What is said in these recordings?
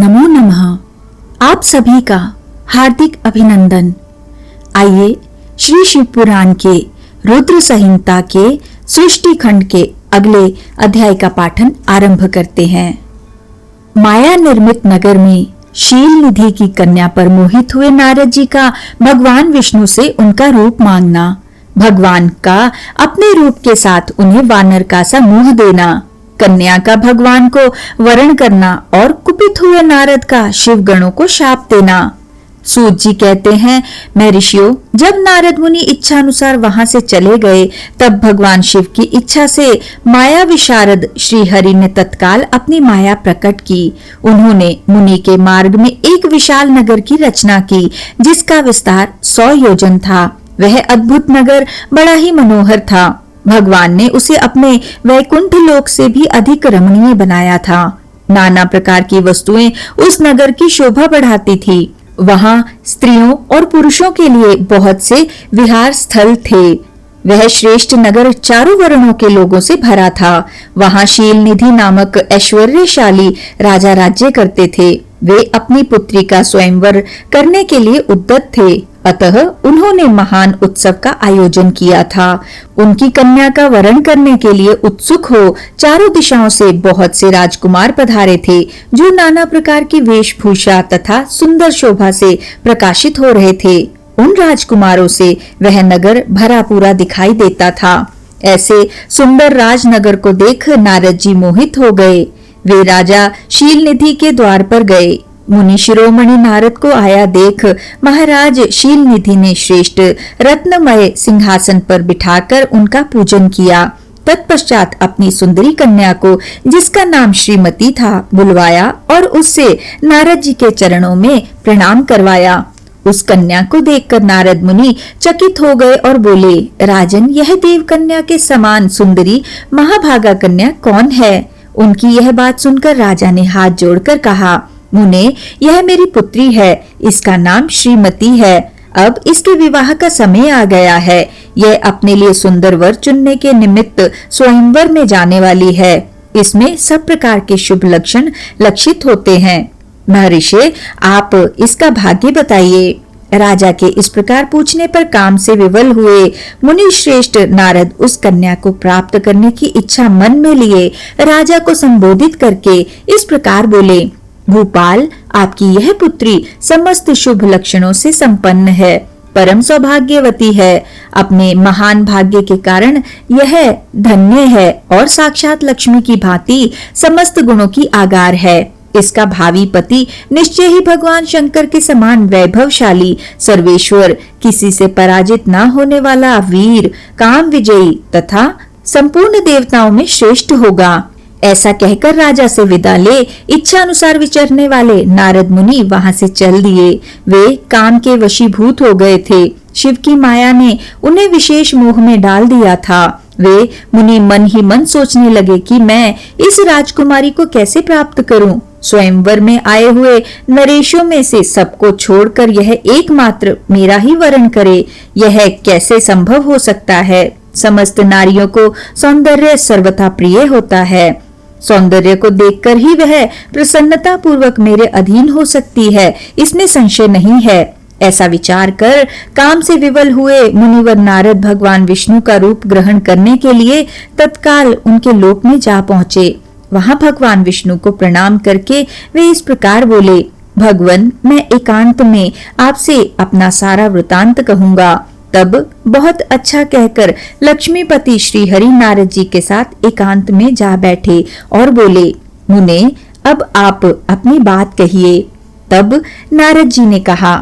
नमो नमः। आप सभी का हार्दिक अभिनंदन। आइए श्री शिव पुराण के रुद्र संहिता के सृष्टि खंड के अगले अध्याय का पाठन आरंभ करते हैं। माया निर्मित नगर में शील निधि की कन्या पर मोहित हुए नारद जी का भगवान विष्णु से उनका रूप मांगना, भगवान का अपने रूप के साथ उन्हें वानर का सा मुंह देना, कन्या का भगवान को वरण करना और कुपित हुए नारद का शिव गणों को शाप देना। सूत जी कहते हैं, मैं ऋषियों, जब नारद मुनि इच्छा अनुसार वहां से चले गए, तब भगवान शिव की इच्छा से माया विशारद श्री हरि ने तत्काल अपनी माया प्रकट की। उन्होंने मुनि के मार्ग में एक विशाल नगर की रचना की, जिसका विस्तार 100 योजन था। वह अद्भुत नगर बड़ा ही मनोहर था। भगवान ने उसे अपने वैकुंठ लोक से भी अधिक रमणीय बनाया था। नाना प्रकार की वस्तुएं उस नगर की शोभा बढ़ाती थी। वहां स्त्रियों और पुरुषों के लिए बहुत से विहार स्थल थे। वह श्रेष्ठ नगर चारों वर्णों के लोगों से भरा था। वहां शील निधि नामक ऐश्वर्यशाली राजा राज्य करते थे। वे अपनी पुत्री का स्वयंवर करने के लिए उद्यत थे, अतः उन्होंने महान उत्सव का आयोजन किया था। उनकी कन्या का वरण करने के लिए उत्सुक हो चारों दिशाओं से बहुत से राजकुमार पधारे थे, जो नाना प्रकार की वेशभूषा तथा सुंदर शोभा से प्रकाशित हो रहे थे। उन राजकुमारों से वह नगर भरा पूरा दिखाई देता था। ऐसे सुंदर राजनगर को देख नारद जी मोहित हो गए। वे राजा शील निधि के द्वार पर गए। मुनि शिरोमणि नारद को आया देख महाराज शील निधि ने श्रेष्ठ रत्नमय सिंहासन पर बिठाकर उनका पूजन किया। तत्पश्चात अपनी सुंदरी कन्या को, जिसका नाम श्रीमती था, बुलवाया और उससे नारद जी के चरणों में प्रणाम करवाया। उस कन्या को देखकर नारद मुनि चकित हो गए और बोले, राजन, यह देव कन्या के समान सुंदरी महाभागा कन्या कौन है? उनकी यह बात सुनकर राजा ने हाथ जोड़कर कहा, मुने, यह मेरी पुत्री है। इसका नाम श्रीमती है। अब इसके विवाह का समय आ गया है। यह अपने लिए सुंदर वर चुनने के निमित्त स्वयंवर में जाने वाली है। इसमें सब प्रकार के शुभ लक्षण लक्षित होते हैं। महर्षि, आप इसका भाग्य बताइए। राजा के इस प्रकार पूछने पर काम से विवल हुए मुनि श्रेष्ठ नारद उस कन्या को प्राप्त करने की इच्छा मन में लिए राजा को संबोधित करके इस प्रकार बोले, भूपाल, आपकी यह पुत्री समस्त शुभ लक्षणों से संपन्न है, परम सौभाग्यवती है। अपने महान भाग्य के कारण यह धन्य है और साक्षात लक्ष्मी की भांति समस्त गुणों की आगार है। इसका भावी पति निश्चय ही भगवान शंकर के समान वैभवशाली, सर्वेश्वर, किसी से पराजित न होने वाला वीर, काम विजयी तथा संपूर्ण देवताओं में श्रेष्ठ होगा। ऐसा कहकर राजा से विदा ले इच्छा अनुसार विचरने वाले नारद मुनि वहां से चल दिए। वे काम के वशीभूत हो गए थे। शिव की माया ने उन्हें विशेष मोह में डाल दिया था। वे मुनि मन ही मन सोचने लगे कि मैं इस राजकुमारी को कैसे प्राप्त करूं। स्वयंवर में आए हुए नरेशों में से सबको छोड़कर यह एकमात्र मेरा ही वरण करे, यह कैसे संभव हो सकता है? समस्त नारियों को सौंदर्य सर्वथा प्रिय होता है। सौंदर्य को देखकर ही वह प्रसन्नता पूर्वक मेरे अधीन हो सकती है, इसमें संशय नहीं है। ऐसा विचार कर काम से विवल हुए मुनिवर नारद भगवान विष्णु का रूप ग्रहण करने के लिए तत्काल उनके लोक में जा पहुँचे। वहां भगवान विष्णु को प्रणाम करके वे इस प्रकार बोले, भगवन, मैं एकांत में आपसे अपना सारा वृतांत कहूंगा। तब बहुत अच्छा कहकर लक्ष्मीपति श्री हरि नारद जी के साथ एकांत में जा बैठे और बोले, मुने, अब आप अपनी बात कहिए। तब नारद जी ने कहा,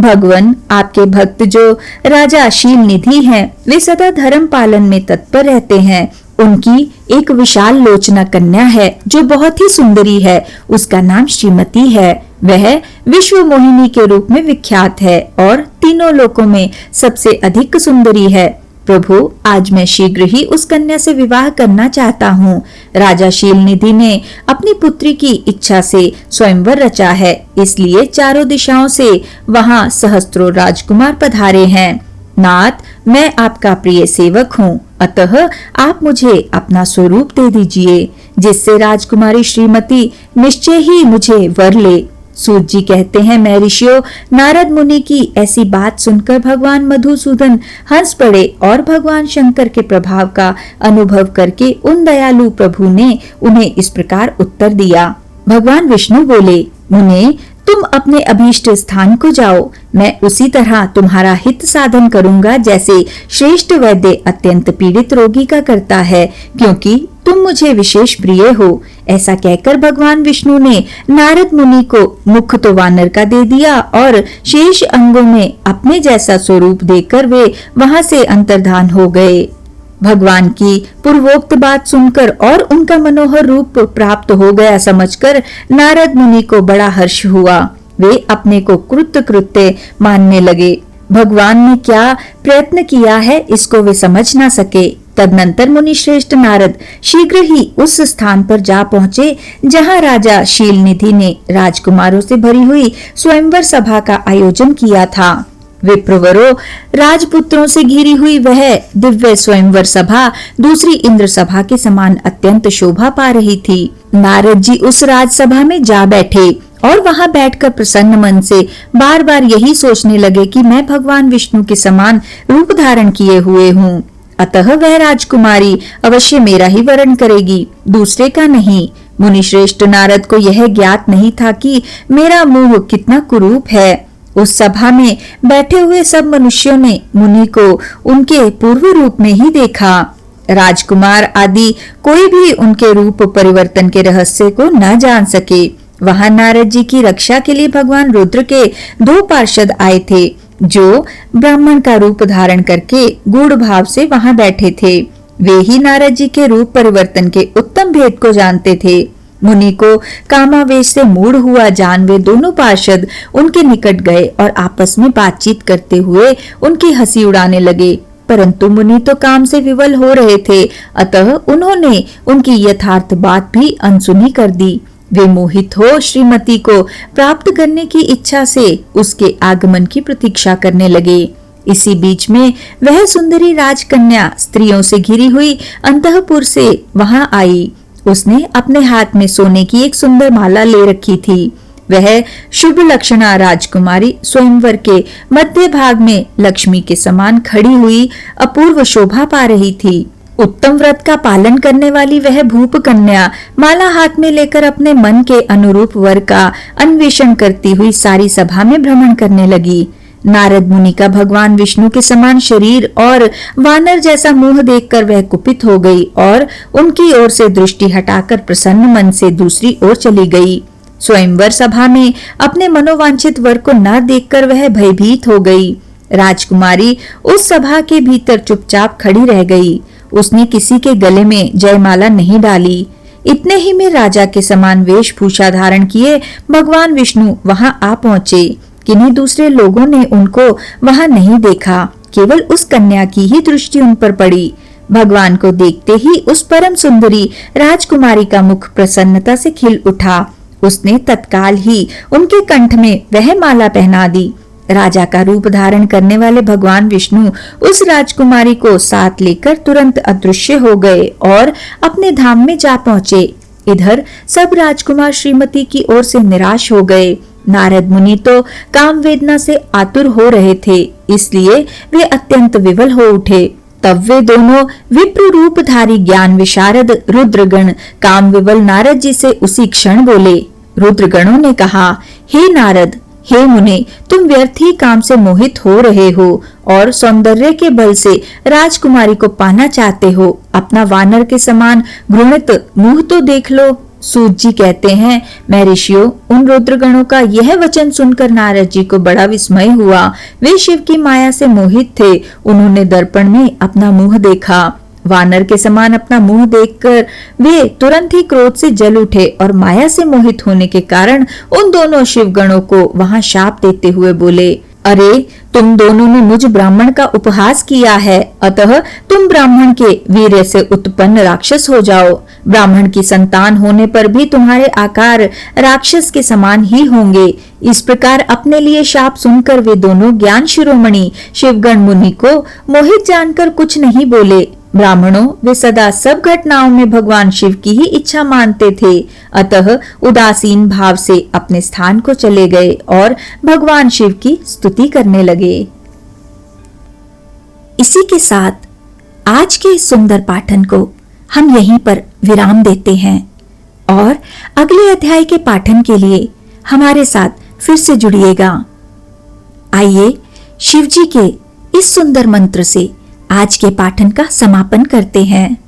भगवन, आपके भक्त जो राजा शील निधि हैं, वे सदा धर्म पालन में तत्पर रहते हैं। उनकी एक विशाल लोचना कन्या है जो बहुत ही सुंदरी है। उसका नाम श्रीमती है। वह विश्व मोहिनी के रूप में विख्यात है और तीनों लोकों में सबसे अधिक सुंदरी है। प्रभु, आज मैं शीघ्र ही उस कन्या से विवाह करना चाहता हूँ। राजा शील निधि ने अपनी पुत्री की इच्छा से स्वयंवर रचा है, इसलिए चारों दिशाओं से वहाँ सहस्त्रों राजकुमार पधारे हैं। नाथ, मैं आपका प्रिय सेवक हूँ, अतः आप मुझे अपना स्वरूप दे दीजिए, जिससे राजकुमारी श्रीमती निश्चय ही मुझे वर ले। सूत जी कहते हैं, मैं ऋषियों, नारद मुनि की ऐसी बात सुनकर भगवान मधुसूदन हंस पड़े और भगवान शंकर के प्रभाव का अनुभव करके उन दयालु प्रभु ने उन्हें इस प्रकार उत्तर दिया। भगवान विष्णु बोले, मुने, तुम अपने अभीष्ट स्थान को जाओ, मैं उसी तरह तुम्हारा हित साधन करूंगा जैसे श्रेष्ठ वैद्य अत्यंत पीड़ित रोगी का करता है, क्योंकि तुम मुझे विशेष प्रिय हो। ऐसा कहकर भगवान विष्णु ने नारद मुनि को मुख तो वानर का दे दिया और शेष अंगों में अपने जैसा स्वरूप देकर वे वहां से अंतर्धान हो गए। भगवान की पूर्वोक्त बात सुनकर और उनका मनोहर रूप प्राप्त हो गया समझकर नारद मुनि को बड़ा हर्ष हुआ। वे अपने को कृत्य मानने लगे। भगवान ने क्या प्रयत्न किया है इसको वे समझ ना सके। तदनंतर मुनि श्रेष्ठ नारद शीघ्र ही उस स्थान पर जा पहुँचे जहाँ राजा शीलनिधि ने राजकुमारों से भरी हुई स्वयंवर सभा का आयोजन किया था। विप्रवरों, राजपुत्रों से घिरी हुई वह दिव्य स्वयंवर सभा दूसरी इंद्र सभा के समान अत्यंत शोभा पा रही थी। नारद जी उस राजसभा में जा बैठे और वहां बैठकर प्रसन्न मन से बार बार यही सोचने लगे कि मैं भगवान विष्णु के समान रूप धारण किए हुए हूँ, अतः वह राजकुमारी अवश्य मेरा ही वरण करेगी, दूसरे का नहीं। मुनि श्रेष्ठ नारद को यह ज्ञात नहीं था कि मेरा मुंह कितना कुरूप है। उस सभा में बैठे हुए सब मनुष्यों ने मुनि को उनके पूर्व रूप में ही देखा। राजकुमार आदि कोई भी उनके रूप परिवर्तन के रहस्य को न जान सके। वहां नारद जी की रक्षा के लिए भगवान रुद्र के 2 पार्षद आए थे, जो ब्राह्मण का रूप धारण करके गूढ़ भाव से वहां बैठे थे। वे ही नारद जी के रूप परिवर्तन के उत्तम भेद को जानते थे। मुनि को कामावेश से मूढ़ हुआ जान वे दोनों पार्षद उनके निकट गए और आपस में बातचीत करते हुए उनकी हंसी उड़ाने लगे, परंतु मुनि तो काम से विवल हो रहे थे, अतः उन्होंने उनकी यथार्थ बात भी अनसुनी कर दी। वे मोहित हो श्रीमती को प्राप्त करने की इच्छा से उसके आगमन की प्रतीक्षा करने लगे। इसी बीच में वह सुंदरी राजकन्या स्त्रियों से घिरी हुई अंतःपुर से वहां आई। उसने अपने हाथ में सोने की एक सुंदर माला ले रखी थी। वह शुभ लक्षणा राजकुमारी स्वयंवर के मध्य भाग में लक्ष्मी के समान खड़ी हुई अपूर्व शोभा पा रही थी। उत्तम व्रत का पालन करने वाली वह भूप कन्या माला हाथ में लेकर अपने मन के अनुरूप वर का अन्वेषण करती हुई सारी सभा में भ्रमण करने लगी। नारद मुनि का भगवान विष्णु के समान शरीर और वानर जैसा मुंह देखकर वह कुपित हो गई और उनकी ओर से दृष्टि हटाकर प्रसन्न मन से दूसरी ओर चली गई। स्वयंवर सभा में अपने मनोवांछित वर को न देखकर वह भयभीत हो गई। राजकुमारी उस सभा के भीतर चुपचाप खड़ी रह गई। उसने किसी के गले में जयमाला नहीं डाली। इतने ही में राजा के समान वेशभूषा धारण किए भगवान विष्णु वहां आ पहुंचे। किन्हीं दूसरे लोगों ने उनको वहां नहीं देखा, केवल उस कन्या की ही दृष्टि उन पर पड़ी। भगवान को देखते ही उस परम सुंदरी राजकुमारी का मुख प्रसन्नता से खिल उठा। उसने तत्काल ही उनके कंठ में वह माला पहना दी। राजा का रूप धारण करने वाले भगवान विष्णु उस राजकुमारी को साथ लेकर तुरंत अदृश्य हो गए और अपने धाम में जा पहुंचे। इधर सब राजकुमार श्रीमती की ओर से निराश हो गए। नारद मुनि तो काम वेदना से आतुर हो रहे थे, इसलिए वे अत्यंत विवल हो उठे। तब वे दोनों विप्र रूपधारी ज्ञान विशारद रुद्रगण काम विवल नारद जी से उसी क्षण बोले। रुद्रगणों ने कहा, हे नारद, हे मुने, तुम व्यर्थ ही काम से मोहित हो रहे हो और सौंदर्य के बल से राजकुमारी को पाना चाहते हो। अपना वानर के समान घृणित मुंह तो देख लो। सूत जी कहते हैं, मैं ऋषियों, उन रुद्रगणों का यह वचन सुनकर नारद जी को बड़ा विस्मय हुआ। वे शिव की माया से मोहित थे। उन्होंने दर्पण में अपना मुंह देखा। वानर के समान अपना मुंह देखकर वे तुरंत ही क्रोध से जल उठे और माया से मोहित होने के कारण उन दोनों शिवगणों को वहां शाप देते हुए बोले, अरे तुम दोनों ने मुझ ब्राह्मण का उपहास किया है, अतः तुम ब्राह्मण के वीर्य से उत्पन्न राक्षस हो जाओ। ब्राह्मण की संतान होने पर भी तुम्हारे आकार राक्षस के समान ही होंगे। इस प्रकार अपने लिए शाप सुनकर वे दोनों ज्ञान शिरोमणि शिवगण मुनि को मोहित जानकर कुछ नहीं बोले। ब्राह्मणों वे सदा सब घटनाओं में भगवान शिव की ही इच्छा मानते थे, अतः उदासीन भाव से अपने स्थान को चले गए और भगवान शिव की स्तुति करने लगे। इसी के साथ आज के इस सुंदर पाठन को हम यहीं पर विराम देते हैं और अगले अध्याय के पाठन के लिए हमारे साथ फिर से जुड़िएगा। आइए शिव जी के इस सुंदर मंत्र से आज के पाठन का समापन करते हैं।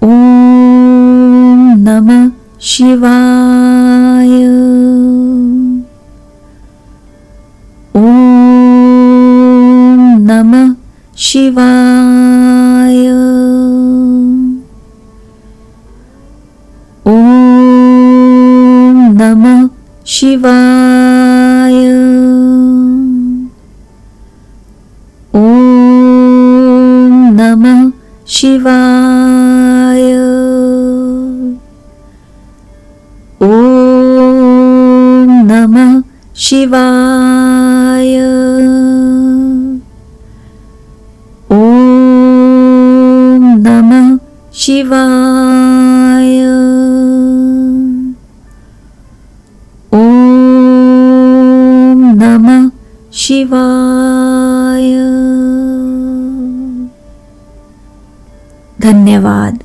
ओम नमः शिवाय। ओम नमः शिवाय। ओम नमः शिवाय। ओम नमः शिवाय। ओम नमः शिवाय। ओम नमः शिवाय। ओम नमः शिवाय। धन्यवाद।